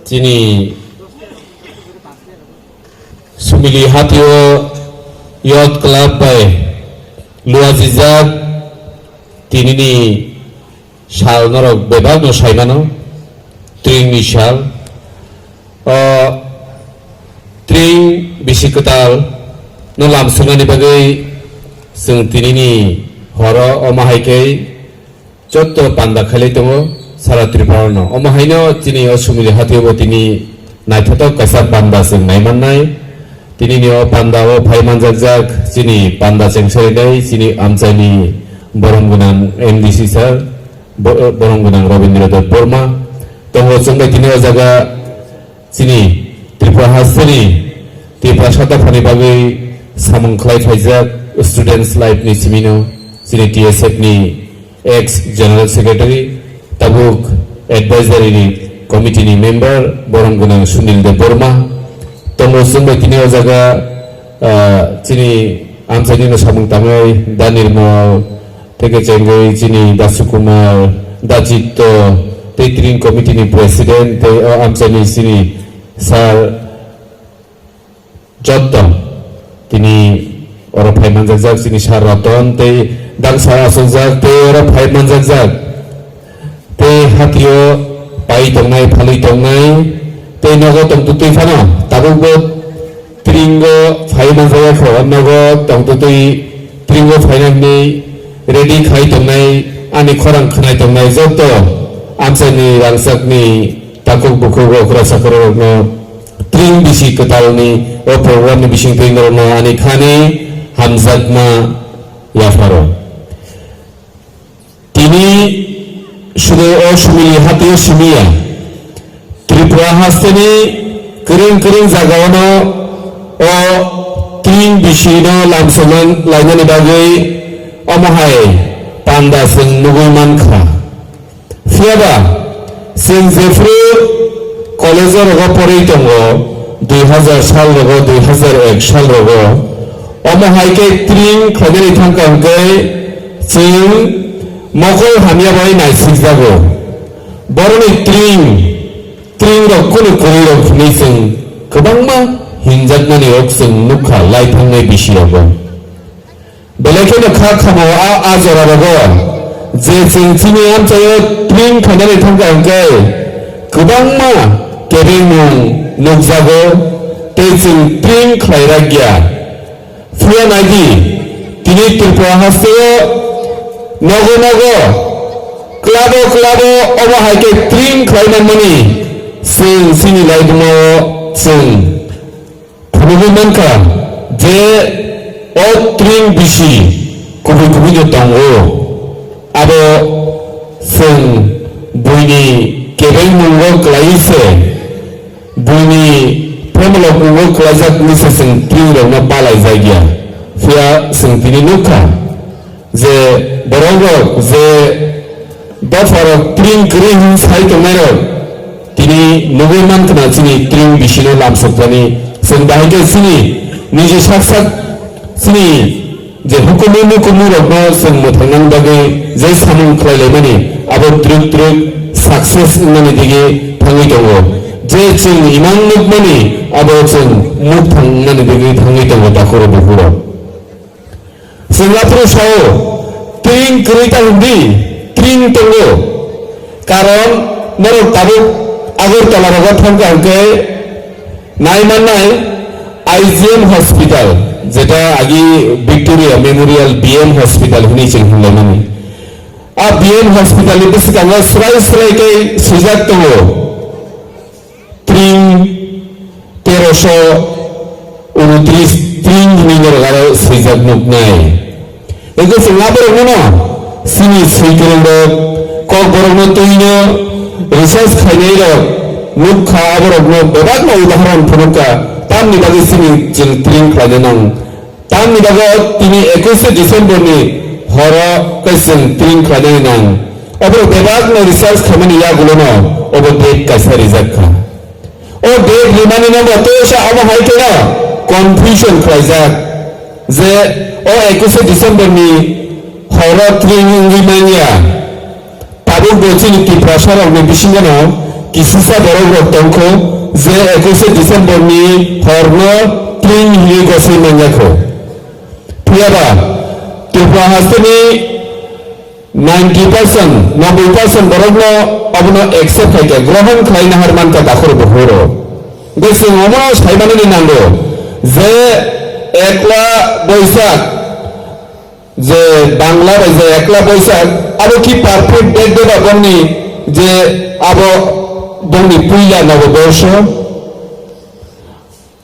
Cini sumili hatio yacht club by Luazizak tinini shal norok bebag no shaimano tring ni shal tring bisikutal no lam sungani bagai sung tinini horo omahaikai jotto panda khali tongo Sara Triparno. Omahaino tini osumili hatio tini naithato kaisa panda sing naimanai tini nio panda o phaiman jak tini panda chengsari dai tini amchani boronggunang MDC sir boronggunang Robindra Nath Burma tongo chungbai tini o jaga tini Tripura hasini Tripura shata phani bagai samung khlai khaijak students life ni simino tini TSF ni ex general secretary Tabuk Advisory Committee ni member Boronggunang Sunil De Burma Tongo sungbai tini o jaga tini amchani no samung tamai Danirmo Teke Chengai tini Dasukumar Dajito Titring Committee ni President te amchani sini Sar Jotto tini oro phaiman jak tini Sar Raton te dang sara sunjak te oro phaiman jak te hatio pai tongnai phali tongnai te nogo tongtutui phano tabugo tringo phaiman jaya kho nogo tongtutui tringo phainani ready khai tongnai ani khorang khnai tongnai jotto amchani rangsakni takuk bukugo khra sakro no tring bisi kotalni o program ni bising tringo no ani khani hamzatna yafaro tini শুধু অসুমিলি হাতিও সিমিয়া ত্রিপুরা হাস্তেনি করিং করিং জাগাওনো ও তিন বিশিনো লামসমান লাইনানি বাগৈ অমহাই পান্ডা সিং নুগুই মানখা ফিয়াবা সিং জেফ্রু কলেজের রগ পরেই দङ 2000 সাল রগ 2001 সাল রগ অমহাইকে ত্রিং খগেনি থাঙ্কাঙ্কৈ Singh Mokol hamia bai naisik jago boroni tring rok kunu kuri rok nising kebangma hinjatnani oksing nukha laithangnai bisi rogo belekeno kha khamo ajora rogo je sing chini amchayo tring khanani thangka angkai kebangma keringmung nukjago te sing tring khlairagya fuya nagi tini Tripura hasteyo Nogo nogo klabo omahaike tring klainan mani sing sini laidmo sing phunumanka je o tring bisi kubi jo tongo abo sing buini kebel mungo klaise buini promolo mungo klajak nisa sing tring ro na balai jagya fia sing tini nukha যে বরঙ্গ যে দফারক ত্রিং করিং সাইতো মেরো তিনি নবই মানকনা চিনি ত্রিং বিশিনো লামসক্তানি जों बाहायदो सिनि निजे साक्षात सिनि जे हुकुमनि कुमुरकनो जों मोथांनां बागै जे सामुं खालायलायमानि आबो द्रुग साक्सेस होननानै दिगे थाङै दङ जे जों इमान नुगमानि आबो जों मुख थांनानै दिगे थाङै दङ दाखरो बुहुरो Singapura sao tring kereta hindi tring tunggu karon merok tabuk agar talabagat thangka angke naimanai IGM hospital jeta agi Victoria Memorial BM hospital huni chinghulamani a BM hospital ni bisikanga surai ke sujak tunggu tring 1329 tring ni negara sujak nuknai Ego Singapura ngono sini sikirendo kok borogno tuino research khainero nukha borogno bebagno udaharan phunuka tamni bagi sini jing tring khladenang tamni bago tini 21 December ni horo kaising tring khladenang obro bebagno research khamani ya gulono obro date kaisa result kha o date limani no tosha aba haitena confusion khaijak je o 21 December ni horo tring ngimanya তাবুক বলছেন ত্রিপুরা সরকনি বিসিঙ্গানো কিসিসা বড় রক্তঙ্ক যে 21 ডিসেম্বরনি হরন ত্রিং হিয়ে গসে মেঙ্গাখো ফিয়াবা ত্রিপুরা হাস্তেনি 90% 90% বরগ্ন অবন accept খাইতে গ্রহণ খাইনা হারমানকা দাখর বহর গসে অমন সাইমানি নাঙ্গো যে একলা বৈশাখ যে বাংলা যে একলা বৈশাখ আরো কি পারফেক্ট ডেট দেবা বন্নি যে আবো বন্নি পুইলা নববর্ষ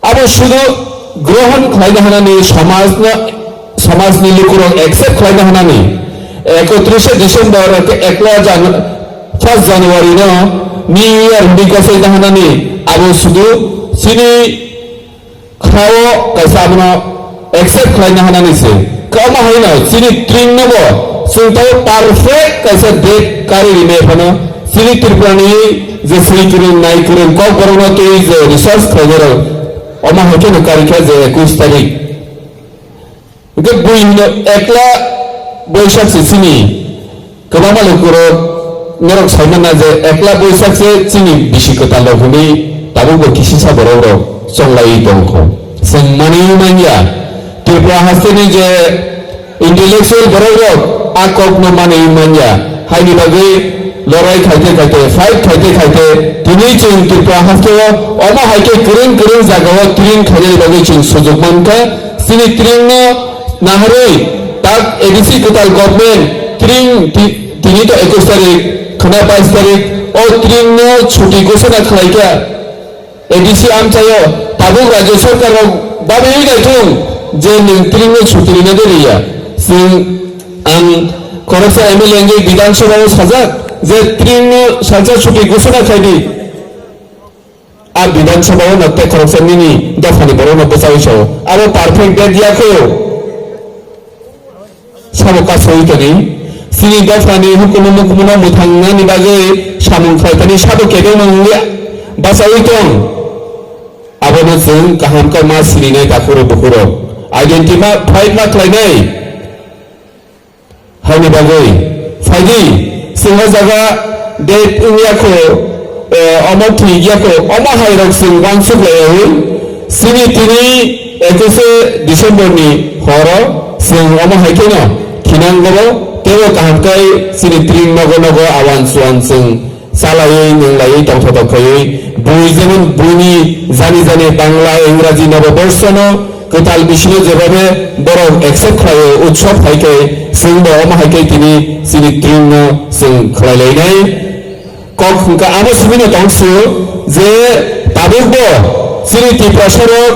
আবো শুধু গ্রহণ খাইনা হানানি সমাজ নিলুকুর एक्सेप्ट খাইনা হানানি 31 ডিসেম্বর একলা 1 জানুয়ারি ন নিউ ইয়ার বিকাশে হানানি আবো শুধু সিনি খাও কাইসা আবনো एक्सेप्ट খাইনা হানানি সে কামা হইনা সিনি ট্রিং নেব সুনতাও পারফেক্ট কাইসা ডেট কারি রিমে ফনো সিনি ত্রিপুরানি যে সিনি কিরিন নাই কিরিন কক বরনা তো এই যে রিসার্চ খাইদের অমা হইছে না কারিকা যে 21 তারিখ গে বুইনো একলা বৈশাখ সিনি কবামা লোকর নরক সাইমানা যে একলা বৈশাখ সে চিনি বিশিকতা লগুনি তাবুক কিসিসা বড় সংলাই দংখ जों मानि मानिया ত্রিপুরা হাসতেনি যে ইন্টেলেকচুয়াল বড় আকক ন মানি মানিয়া হাইনি বাগে লড়াই খাইতে খাইতে ফাইট খাইতে খাইতে তিনি जों ত্রিপুরা হাসতে অমা হাইকে কিরিং কিরিং জাগাও কিরিং খাইলে বাগে जों সুযোগ মানকা সিনি কিরিং নাহরে তাক এডিসি কোতাল গভর্নমেন্ট কিরিং তিনি তো 21 তারিখ খানা 22 তারিখ ও কিরিং ছুটি ঘোষণা খাইকা एडीसी आमचायो ताबुक राज्य सरकार बाबे गायथों जे नोंत्रिंग छुट्टी न देरिया जों आं खरसा एमएलए एंगे विधानसभा साजाक जे त्रिंग साजा छुट्टी घोषणा खाइदि आ विधानसभा नते खरसा निनि दफानि बरो न बसाइसो आरो पारफेक्ट डेट दियाखो साबका सहितनि सिनि दफानि हुकुम मुकुमना मुथांनानि बागे सामुं खाइतानि साबकेदो नंलिया बासाइतों आबोनो जों गाहामका मा सिरिनाय दाखुरो बुखुरो आइडेन्टिफाइ मा खालायनाय हानि बागै फाइदि जोंहा जागा डेट इयाखो अमथि इयाखो अमा हाइरक जों वांसुलायै सिनि तिनि 21 डिसेम्बरनि हर जों अमा हाइकेनो खिनांगो तेरो गाहामकाय सिनि त्रिं नगो नगो आवान सुवान जों सालायै नंलायै दावथा दावखायै बुई जेमन बुइनि জানি জানি বাংলা ইংরাজি নববর্ষন কোতাল বিষ্ণু যেভাবে বড় एक्सेप्ट খায় উৎসব খাইকে जोंबो অমাহাইকে তিনি সিনি ত্রিং जों খাইলাইনাय কখনকা আমো সিমিনো দংসু যে তাবুকবো সিনি ত্রিপুরা সরক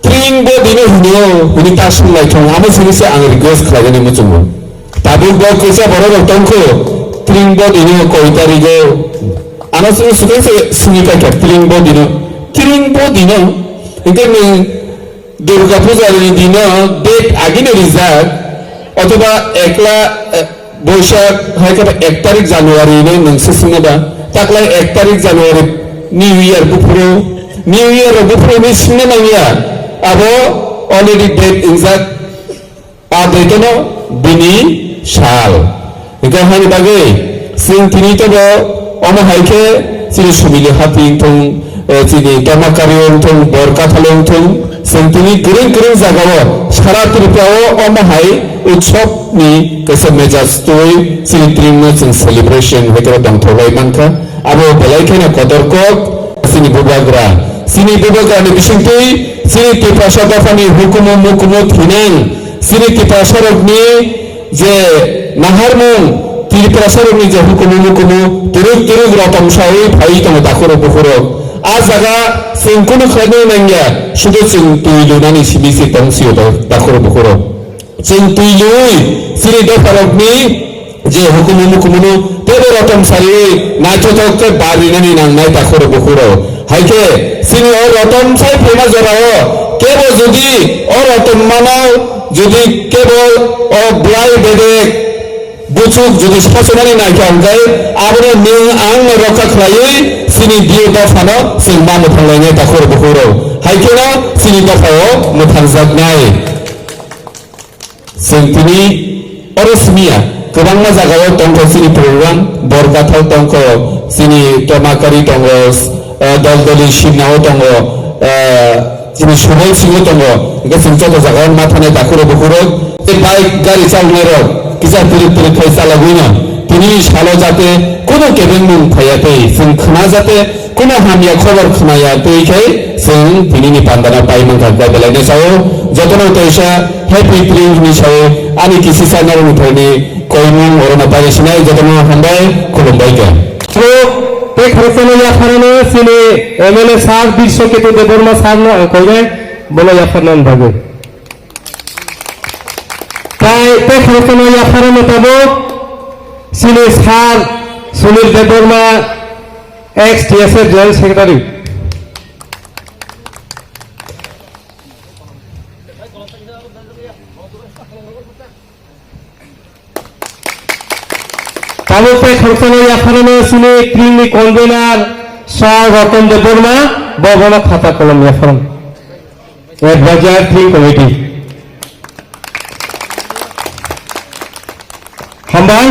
ত্রিংবো দিনো হুনিও হুনি তাসুলাই থং আমো সিনিসে आं रिक्वेस्ट खालायनि मुचुमो ताबुकबो कैसा बড় दंखो त्रिंबो दिनो कय तारिखो आनासो सुबैसे सुनिका त्रिंबो दिनो इनके दुर्गा पूजानि दिनो डेट आगिनो रिजार्व अथवा एकला बैशाख हायका 1 तारिख जानुवारि ने नोंसो सिङाबा ताकलाय 1 तारिख जानुवारि निउ इयार बुफुरो नि सिङा नांगिया आबो अलरेडी डेट इनजाक आ डेटनो बिनि साल इनके हानि बागै जों तिनि तबो अमा हाइके सिनि सुबिले हातिं थं सिनि दमाकारियं थं बरकाथालं थं जों तिनि गोरों गोरों जागाव सारा त्रिपुरायाव अमा हाइ उत्सवनि कैसे मेजाज तोय सिनि त्रिंनो जों सेलिब्रेशन हेकर दंथलाय मानका आबो बेलायखेना कदरकक सिनि बुबाग्रानि बिसिंतै सिनि त्रिपुरा सदफानि हुकुम मुकुम थिनां सिनि त्रिपुरा सरकनि जे नाहारमुं ত্রিপুরা সরকनि जे हुकुम मुकुम तुरुक रतम सावै फाइ दङ दाखुरो बुखुरो आ जागा जों कुनु खायनो नांगिया शुधु जों तुइलुनानि सिबिसि दंसियो दाखुरो बुखुरो जों तुइलुइ सिनि दफारकनि जे हुकुम मुकुमनो तेबो रतम सारि नायथथक बारिनानि नांनाय दाखुरो बुखुरो हायके सिनि अ रतम साइ फेमा जराओ केबो जुदि अ रतम मानाव जुदि केबल अ ब्लाइ बेदेक बुचुक जुदि सासनानै नायखांगाय आबो नों आं रखा खालायै सिनि दियो दफानो जों मा मोथांलायनाय दाखुर बुखुरो हायकेनो सिनि दफायाव मोथांजाबनाय जों तिनि अरसमिया गोबां जायगायाव दंख' सिनि प्रग्राम बरगाथाव दंख' सिनि टमाकारि दङ दलदलि सिनाव दङ सिनि सुबुं सिङाव दङ जों जत' जायगायाव मा थानाय दाखुरो बुखुरो बाइक गारि चालायनायाव किजा पिरिक पिरिक खाय चालायगोनो तिनि सालाव जाते कोनो केबें मुं फायाखै जों खोना जाते कोनो हामिया खबर खोनायाखै जों दिनैनि पान्दाना पाइमोन थाखाय बेलायनो साव जतन तैसा हेपी ट्रिपनि साव आनि किसि सानार उठायनि कयमुं अरना बायसिनाय जतन हामबाय खुलुमबाय गे ते खरसानो या खारानो सिनि एमएलए सार बिश्वकेतु देबर्मा सार न कइने बोलो या खारनान भागो ताई ते खरसानो या खारानो तबो सिनि सार Sunil Debbarma ex TSF general secretary তালুকে খরচানো ইয়াখানো সিনে ক্লিনিক কনভেনার সার রতন দেববর্মা ববন খাতা কলম ইয়াখান এডভাইজার থিং কমিটি হামবাই